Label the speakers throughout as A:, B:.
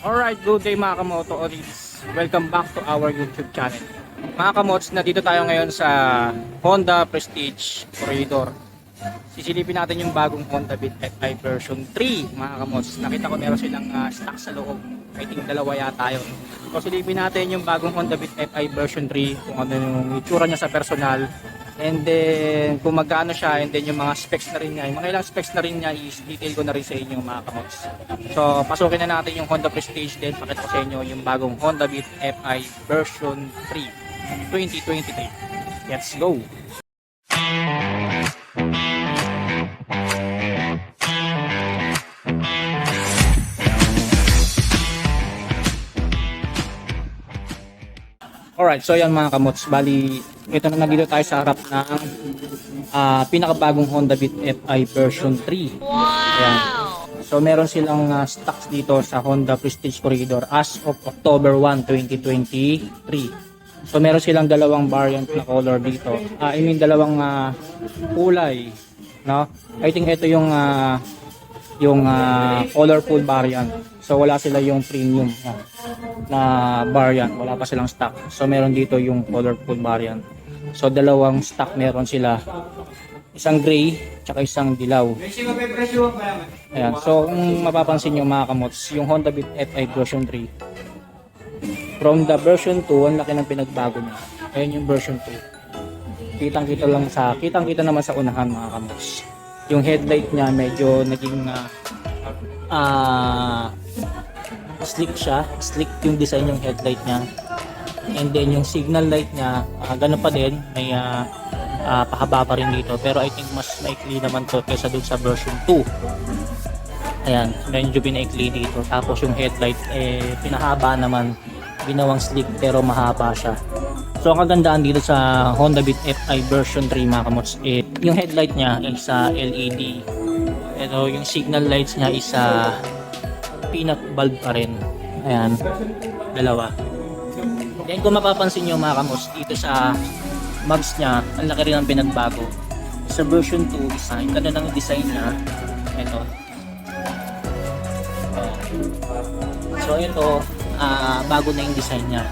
A: Alright, good day mga kamoto audience. Welcome back to our YouTube channel. Mga kamots, nandito tayo ngayon sa Honda Prestige Corridor. Sisilipin natin yung bagong Honda Beat FI version 3 mga kamots. Nakita ko meron silang stock sa loob. I think dalawa yata yun. So silipin natin yung bagong Honda Beat FI version 3, kung ano yung itsura niya sa personal. And then kung magkano siya, and then yung mga specs na rin niya, yung mga ilang specs na rin niya is detail ko na rin sa inyo mga kamots. So pasukin na natin yung Honda Prestige, then pakita ko sa inyo yung bagong Honda Beat FI version 3 2023. Let's go! Alright, so yan mga kamots, bali ito na nandito tayo sa harap ng pinakabagong Honda Beat FI version 3. Ayan. So meron silang stocks dito sa Honda Prestige Corridor as of October 1, 2023. So meron silang dalawang variant na color dito. Dalawang kulay, no? I think ito yung colorful variant. So wala sila yung premium na variant, wala pa silang stock. So meron dito yung colorful variant. So dalawang stock meron sila. Isang gray, tsaka isang dilaw. Ayan. So kung mapapansin nyo mga kamots, yung Honda Beat FI version 3 from the version 2, ang laki ng pinagbago niya. Ayan yung version 2. Kitang-kita naman sa unahan mga kamots. Yung headlight niya medyo naging slick siya. Slick yung design ng headlight niya. And then yung signal light niya, ganun pa din. May pahaba pa rin dito. Pero I think mas maikli naman to kaysa dun sa version 2. Ayan, medyo pinaikli dito. Tapos yung headlight, pinahaba naman. Ginawang slick pero mahaba siya. So ang kagandaan dito sa Honda Beat FI version 3 mga kamots, yung headlight niya is LED. Ito, yung signal lights niya is peanut bulb pa rin. Ayan, dalawa. Then kung mapapansin nyo mga kamots, dito sa mags niya, ang laki rin ang pinagbago. Sa version 2 is yung ganda ng design niya. Ito. So ito, bago na yung design niya.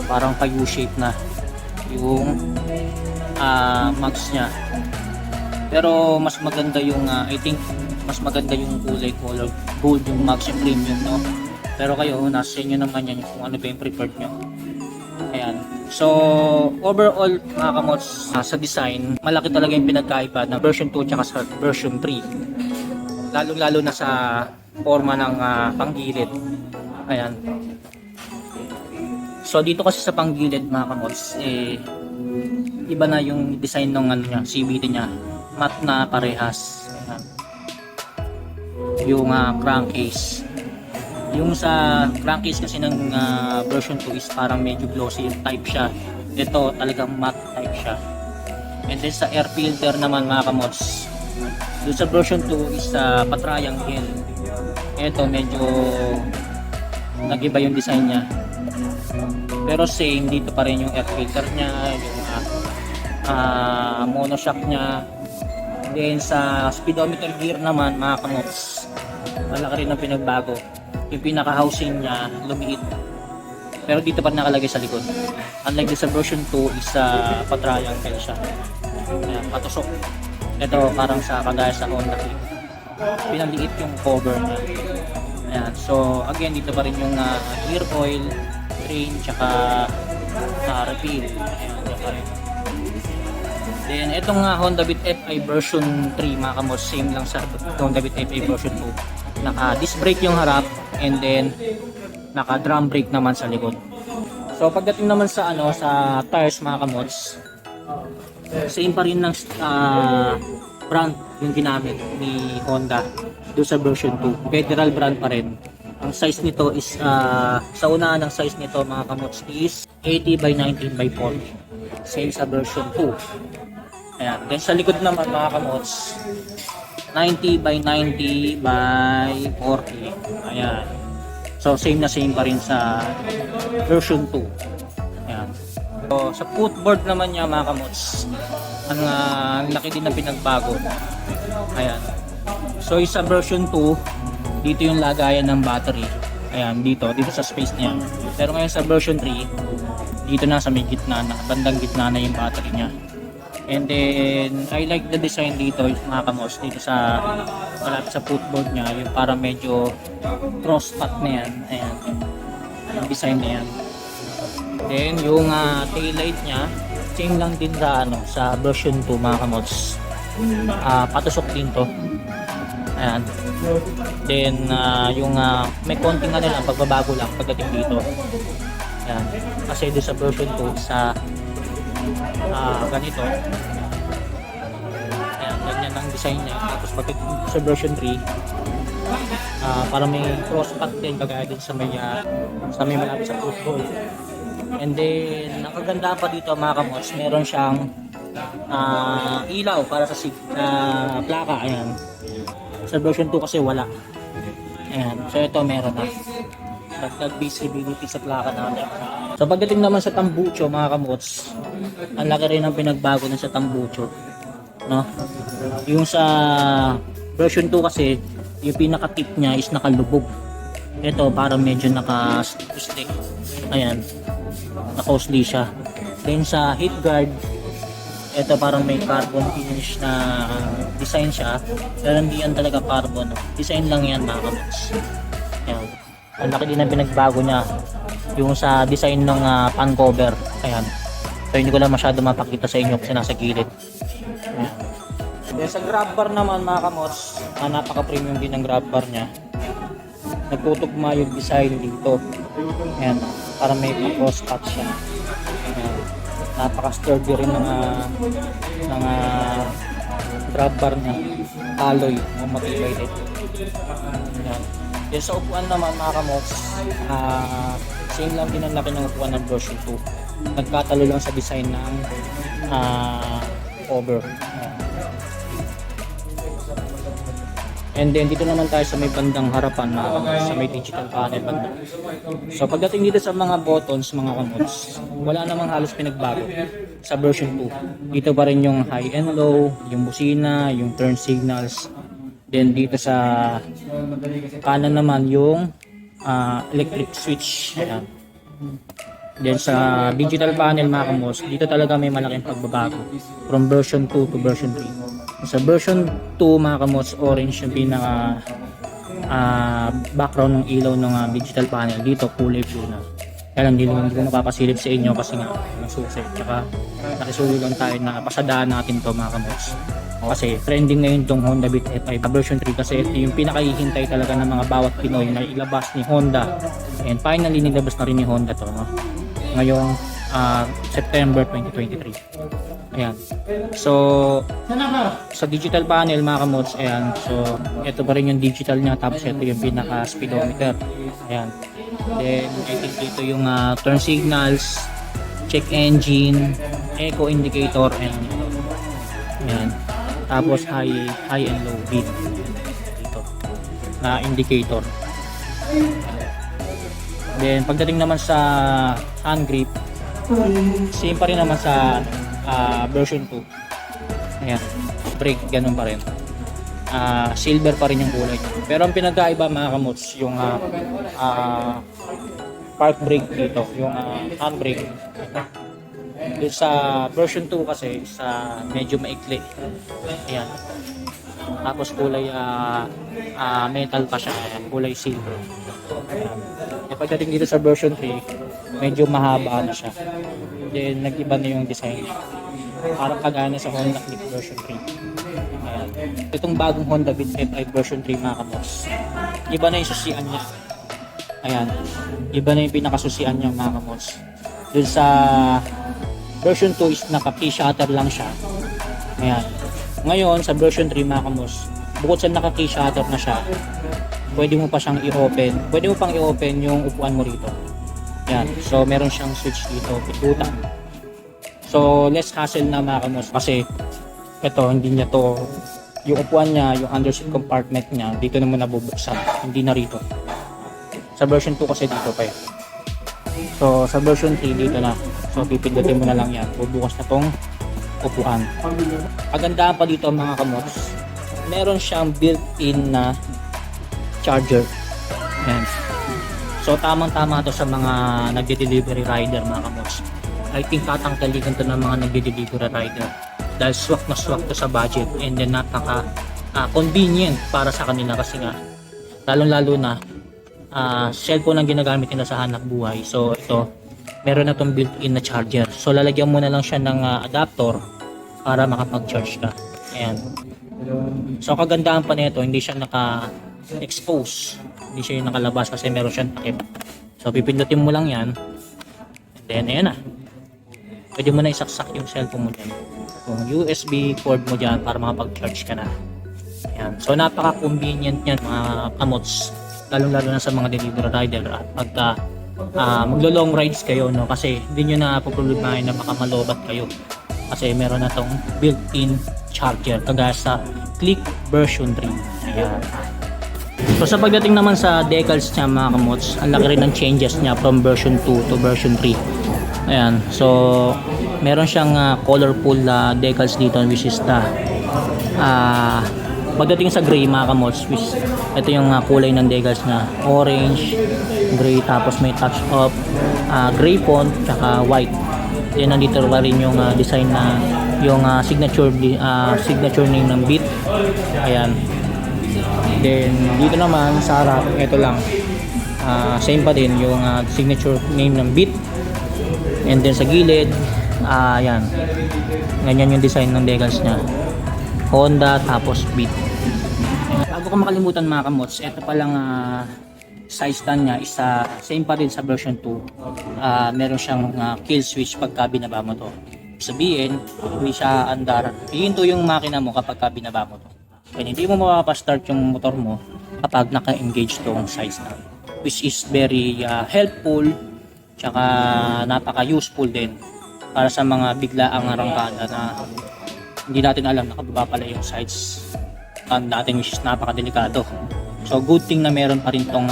A: Parang pa U-shape na yung mags niya. Pero mas maganda yung I think mas maganda yung kulay color gold yung mags, yung premium, no? Pero kayo, nasa inyo naman yan kung ano ba yung preferred nyo. Ayan. So overall mga kamots, sa design malaki talaga yung pinagkaiba ng version 2 tsaka sa version 3, lalo na sa forma ng panggilid. Ayan. So dito kasi sa panggilid mga kamots, iba na yung design ng CVT niya, matte na parehas. Ayan. Yung crankcase, yung sa crankcase kasi ng version 2 is parang medyo glossy type siya. Ito talagang matte type siya. And then sa air filter naman mga kamots, doon sa version 2 is pa-triangle. Ito medyo nag-iba yung design niya. Pero same, dito pa rin yung air filter niya, yung monoshock niya. Then sa speedometer gear naman mga kamots, malaki rin ang pinagbago. Yung pinaka-housing niya lumiit, pero dito pa nakalagay sa likod. Unlike sa version 2 is pa-triangle siya. Ayan, patusok. Ito parang kagaya sa Honda Click, pinaliit yung cover niya. Ayan. So again, dito pa rin yung gear oil, drain, tsaka refill. Ayan, dito pa rin. Then itong Honda Beat FI version 3 mga kamos, same lang sa Honda Beat FI version 2. Naka disc brake yung harap, and then naka drum brake naman sa likod. So pagdating naman sa sa tires mga kamots, same pa rin ng brand yung ginamit ni Honda doon sa version 2. Federal brand pa rin. Ang size nito is sa unahan ng size nito mga kamots is 80 by 19 by 40. Same sa version 2. Ayan. Then sa likod naman mga kamots, 90 by 90 by 40. Ayan. So same na same pa rin sa version 2. Ayan. So sa footboard naman niya mga kamots, ang laki din na pinagbago. Ayan. So sa version 2, dito yung lagayan ng battery. Ayan, dito sa space niya. Pero ngayon sa version 3, dito na sa may gitna na, bandang gitna na yung battery niya. And then, I like the design dito, mga kamos, dito sa malapit sa footboard niya, yung parang medyo cross-cut na yan. Ayan, yung design na yan. Then, yung taillight niya, same lang din sa, sa version 2, mga kamos. Patusok din to. Ayan. Then, yung may konting lang, pagbabago lang pagdating dito. Ayan. Kasi doon sa version 2, sa ganito. Ayan, ganyan ang design niya. Tapos pagdating sa version 3, para may cross-cut din, kagaya din sa may malapit sa football. And then, nakaganda pa dito, mga kamos, meron siyang ilaw para sa plaka. Ayan. Sa version 2 kasi wala. Ayan. So ito meron na. Dagdag visibility sa plaka natin. So pagdating naman sa tambucho, mga kamots, ang laki rin ng pinagbago na sa tambucho. No? Yung sa version 2 kasi, yung pinaka-tip niya is nakalubog. Ito parang medyo naka-stick. Ayan. Naka-usli siya. Then sa heat guard, ito parang may carbon finish na design siya. Pero hindi yan talaga carbon. Design lang yan, mga kamots. Ayan. Ang laki din ang pinagbago niya. Yung sa design ng pan cover. Ayan. So hindi ko lang masyado mapakita sa inyo kasi nasa gilid. Ayan. Then sa grab bar naman, mga kamots, napaka-premium din ang grab bar niya. Nagtutugma yung design dito. Ayan. Para may cross-cut siya. Ayan. Napaka-sturdy rin ng grab bar niya. Alloy o matibay din. Ayan. Then sa upuan naman, mga kamots, same lang din ang laki ng upuan ng version 2. Nagkatalo lang sa design ng cover. Ayan. And then dito naman tayo sa may bandang harapan, sa may digital panel banda. So pagdating dito sa mga buttons, mga kamots, wala namang halos pinagbago sa version 2. Dito pa rin yung high and low, yung busina, yung turn signals. Then dito sa kanan naman yung electric switch. Ayan. Then sa digital panel, mga kamots, dito talaga may malaking pagbabago from version 2 to version 3. Sa version 2, mga kamots, orange yung pinaka background ng ilaw ng digital panel. Dito kulay blue na. Kaya lang hindi ko mapapasilip sa inyo kasi nga nasusi. Tsaka nakisulo lang tayo na pasadaan natin to, mga kamots. Kasi trending ngayon tong Honda Beat F5 version 3 kasi ito yung pinakahihintay talaga ng mga bawat Pinoy na ilabas ni Honda. And finally nilabas na rin ni Honda to, no? Ngayong September 2023. Ayan. So sa digital panel, mga kamots, ayan. So ito pa rin yung digital niya, tapos ito yung pinaka speedometer. Ayan. Then I think dito yung turn signals, check engine, echo indicator, and ayan. Tapos high and low beat dito na indicator. Then pagdating naman sa hand grip, same pa rin naman sa version 2. Ayan, brake ganun pa rin. Silver pa rin yung kulay niya. Pero ang pinagkaiba, mga kamots, yung park brake dito, yung handbrake. Doon sa version 2 kasi sa medyo maikli. Ayan. Tapos kulay metal pa siya, kulay silver. Ayan. E pagdating dito sa version 3, medyo mahaba na siya. Then nag-iba na yung design. Parang kagana sa Honda Click version 3. Ayan. Itong bagong Honda Beat F5 version 3, mga kamots, iba na yung susian niya. Ayan. Iba na yung pinakasusian niya, mga kamots. Doon sa version 2 is naka-key shutter lang siya. Ayan. Ngayon, sa version 3, mga kamots, bukod sa naka-key shutter na siya, pwede mo pa siyang i-open. Pwede mo pang i-open yung upuan mo rito. Ayan. So, meron siyang switch dito, pitutan. So, less hassle na, mga kamots, kasi ito, hindi niya to, yung upuan niya, yung underseat compartment niya, dito naman nabubuksan, hindi na rito. Sa version 2 kasi dito pa eh. So, sa version 3 dito na. So, pipindutin mo na lang yan. Bubukas na tong upuan. Kagandahan pa dito, mga kamots, meron siyang built-in na charger. Ayan. So tamang-tama to sa mga nagde-delivery rider mga kamots. I think tatangkalikan to ng mga nagde-delivery rider dahil swak na swak to sa budget, and then napaka convenient para sa kanila kasi nga lalong-lalo na cellphone ang ginagamit nila sa hanap buhay. So ito, meron na tong built-in na charger. So lalagyan mo na lang siya ng adapter para makapag-charge ka. Ayan. So kagandahan pa nito, hindi siya naka-expose. Hindi siya yung nakalabas kasi meron siyang takip. So pipindutin mo lang yan. And then ayan na. Pwede mo na isaksak yung cellphone mo dyan. Yung USB cord mo dyan para makapag-charge ka na. Ayan. So napaka-convenient yan mga kamots. Lalong-lalo na sa mga delivery rider at pagka maglo-long rides kayo, no, kasi hindi nyo na problemahin na baka malobat kayo kasi meron na tong built-in charger kagaya sa Click version 3. Ayan. So sa pagdating naman sa decals niya mga kamots, ang laki rin ng changes niya from version 2 to version 3. Ayan. So meron siyang colorful decals dito, which is the pagdating sa gray mga kamots, which ito yung kulay ng decals na orange, gray, tapos may touch of gray font tsaka white. Then nandito pa rin yung design na yung signature name ng Beat. Ayan. Then dito naman sa harap, ito lang same pa din yung signature name ng Beat. And then sa gilid, ayan, ganyan yung design ng decals nya, Honda tapos Beat. Bago ko makalimutan mga kamots, ito palang size stand nya is same pa rin sa version 2. Meron siyang kill switch pagka binaba mo to. Sabihin, hindi siya andar. Hihinto yung makina mo kapag binaba mo to. Kaya hindi mo makapastart yung motor mo kapag naka-engage tong size stand, which is very helpful tsaka napaka-useful din para sa mga biglaang arangkada na hindi natin alam nakababa pala yung sides natin, which is napaka-delikado. So good thing na meron pa rin tong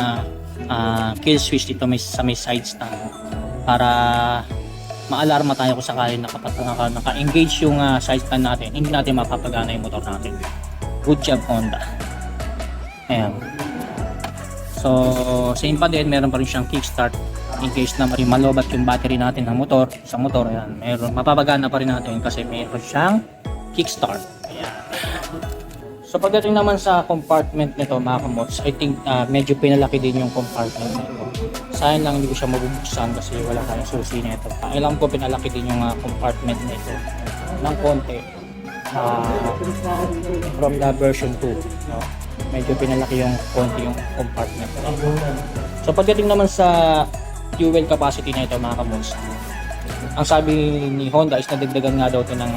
A: kill switch dito sa may side stand para ma-alarma tayo kung sakali na kapag naka-engage yung side stand natin, hindi natin mapapagana yung motor natin. Good job Honda. Ayan. So same pa din, meron pa rin siyang kickstart in case na malobat yung battery natin ng motor, sa motor. Ayan, meron, mapapagana pa rin natin kasi meron siyang kickstart. Ayan. So pagdating naman sa compartment nito mga kamots, I think medyo pinalaki din yung compartment nito. Sayang lang hindi ko siya mabubuksan kasi wala tayong susi nito. Alam ko pinalaki din yung compartment nito ng konti from the version 2. No? Medyo pinalaki yung konti yung compartment. So pagdating naman sa fuel capacity nito mga kamots, ang sabi ni Honda is nadagdagan nga daw ito ng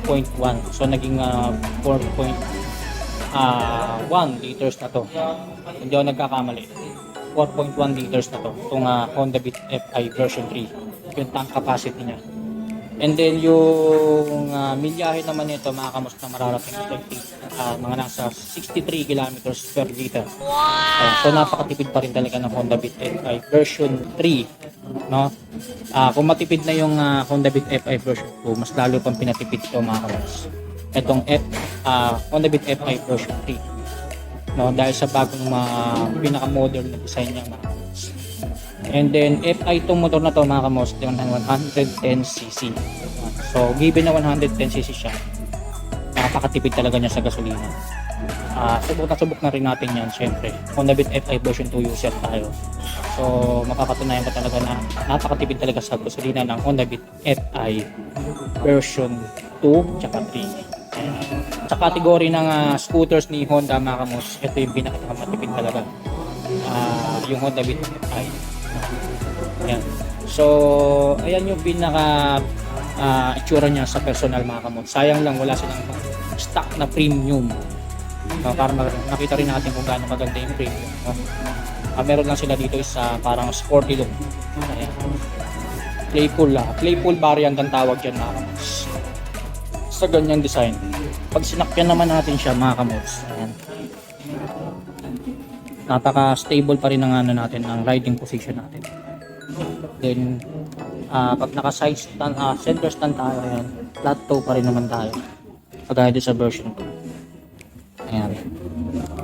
A: 0.1. So naging 4.1 liters na to. Hindi ako nagkakamali. 4.1 liters na to. Itong Honda Beat FI version 3. Yung tank capacity niya. And then yung milyahe naman nito mga kamots na mararating mga nasa 63 kilometers per liter. So napakatipid pa rin talaga ng Honda Beat FI version 3, no? Kung matipid na yung Honda Beat FI version 2, mas lalo pang pinatipid ito mga kamots. Itong Honda Beat FI version 3, no? Dahil sa bagong pinaka-modern na design niya mga kamots. And then FI itong motor na to mga kamots, 110cc. So given na 110cc siya, napakatipid talaga niya sa gasolina. Subok na rin natin yan syempre. Honda Beat FI version 2 user tayo. So mapapatunayan ko talaga na napakatipid talaga sa gasolina ng Honda Beat FI version 2 tsaka 3. Sa kategory ng scooters ni Honda mga kamots, ito yung pinakamatipid talaga. Yung Honda Beat FI. Ayan. So ayan yung pinaka itsura niya sa personal mga kamots. Sayang lang wala silang stock na premium, para makita rin natin kung gaano maganda yung premium. Meron lang sila dito is parang sporty look. Ayan. Playful variant ang tawag dyan mga kamots sa ganyang design. Pag sinakyan naman natin siya mga kamots, ayan, napaka stable pa rin ng natin ang riding position natin. Then pag naka side stand, center stand tayo, ayan, flat toe pa rin naman tayo kagaya din sa version 2. Ayan.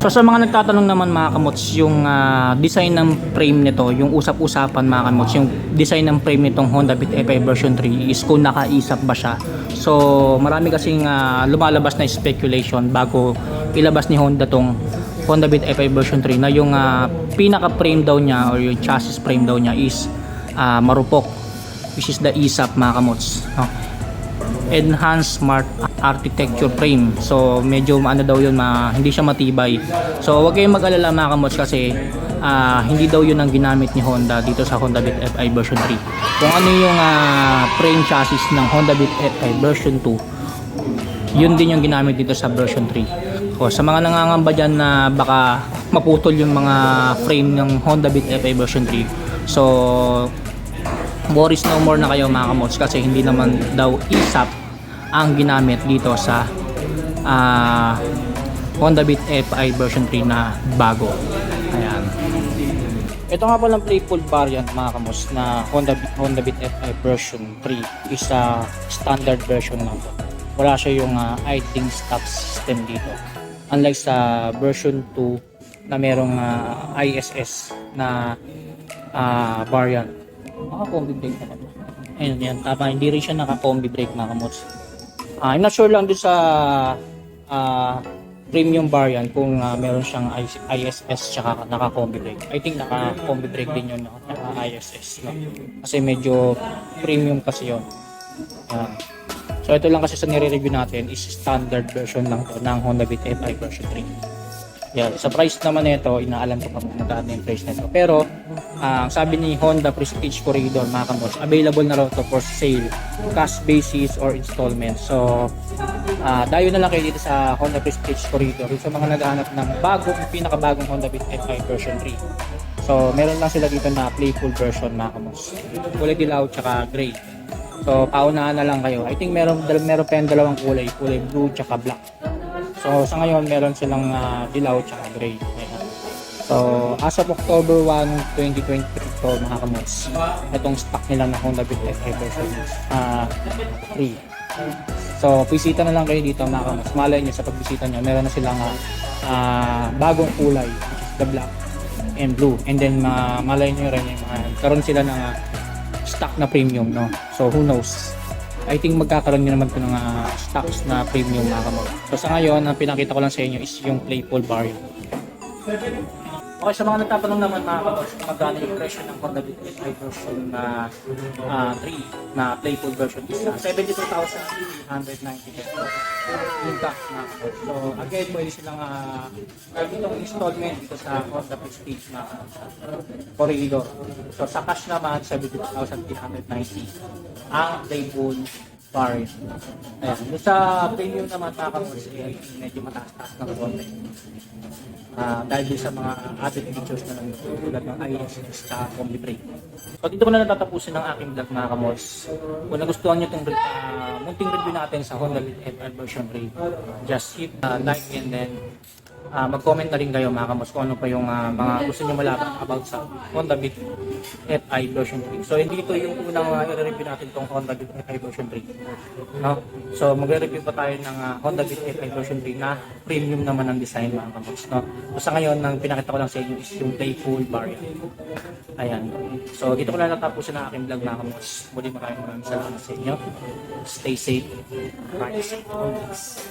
A: So So sa mga nagtatanong naman mga kamots, yung design ng frame nito, yung usap-usapan mga kamots, yung design ng frame nitong Honda Beat FI version 3 is kung nakaisap ba siya. So marami kasing lumalabas na speculation bago ilabas ni Honda tong Honda Beat FI version 3 na yung pinaka frame daw niya or yung chassis frame daw niya is marupok, which is the ISAP mga kamots, no? Enhanced Smart Architecture Frame. So medyo ano daw yun, hindi siya matibay. So wag kayong mag-alala mga kamots kasi hindi daw yun ang ginamit ni Honda dito sa Honda Beat FI version 3. Kung ano yung frame chassis ng Honda Beat FI version 2, yun din yung ginamit dito sa version 3. So, sa mga nangangamba dyan na baka maputol yung mga frame ng Honda Beat FI version 3, so worries no more na kayo mga kamots kasi hindi naman daw ISAP ang ginamit dito sa Honda Beat FI version 3 na bago. Ayan. Ito nga palang playful variant mga kamos na Honda Beat FI version 3 is a standard version lang po. Wala siya yung idling stop system dito. Unlike sa version 2 na merong ISS na variant. Naka-combi brake naman. Ayun yan. Tama, hindi rin siya naka-combi brake mga kamots. I'm not sure lang dun sa premium variant kung meron siyang ISS tsaka naka-combi brake. I think naka-combi brake din yun, naka-ISS. No? Kasi medyo premium kasi yun. So ito lang kasi sa nire-review natin is standard version lang to ng Honda Beat FI version 3. Yeah, sa price naman nito, inaalam ko pa kung magkano yung price nito. Pero, sabi ni Honda Prestige Corridor mga kamots, available na raw to for sale, cash basis or installment. So, dayo na lang kayo dito sa Honda Prestige Corridor sa mga naghahanap ng pinakabagong Honda Beat FI version 3. So, meron lang sila dito na playful version mga kamots. Kulay dilaw tsaka gray. So, paunahan na lang kayo. I think meron pa yung dalawang kulay blue tsaka black. So sa ngayon meron silang dilaw tsaka gray. Ayan. So as of October 1, 2023 to mga kamots, itong stock nila na Honda Beat FI version 3. So bisita na lang kayo dito mga kamots. Malay nyo sa pagbisita nyo, meron na silang bagong kulay, which is the black and blue. And then malay nyo rin yung karoon sila ng stock na premium, no? So who knows? I think magkakaroon nyo naman ito ng stocks na premium mga kamots. So sa ngayon, ang pinakita ko lang sa inyo is yung playful variant. Okay, sa mga nagtatanong naman mga kamots, magkano yung presyo ng Honda Beat FI version 3 na playful version is 72,390 pesos. Yung cash mga kamots. So again, pwede silang itong installment dito sa Honda Prestige na Corridor. So sa cash naman, 72,390 ang playful variant. Ayan. Doon sa premium naman mga kamots, medyo mataas-taas ng konti. Dahil din sa mga added features na lang tulad ng ISS sa combi brake. So dito ko na natatapusin ng aking vlog mga kamots. Kung nagustuhan nyo itong munting review natin sa Honda Beat FI version 3, just hit like and then mag-comment na rin kayo mga kamots kung ano pa yung mga gusto nyo malaman about sa Honda Beat FI version 3. So dito yung unang i-review natin itong Honda Beat FI version 3. No? So magre-review pa tayo ng Honda Beat FI version 3 na premium naman ang design mga kamots. No? So sa ngayon, ang pinakita ko lang sa inyo is yung playful variant. Ayan. So dito ko na natapusin ang aking vlog mga kamots. Muli maraming salamat sa inyo. Stay safe. Practice safe always.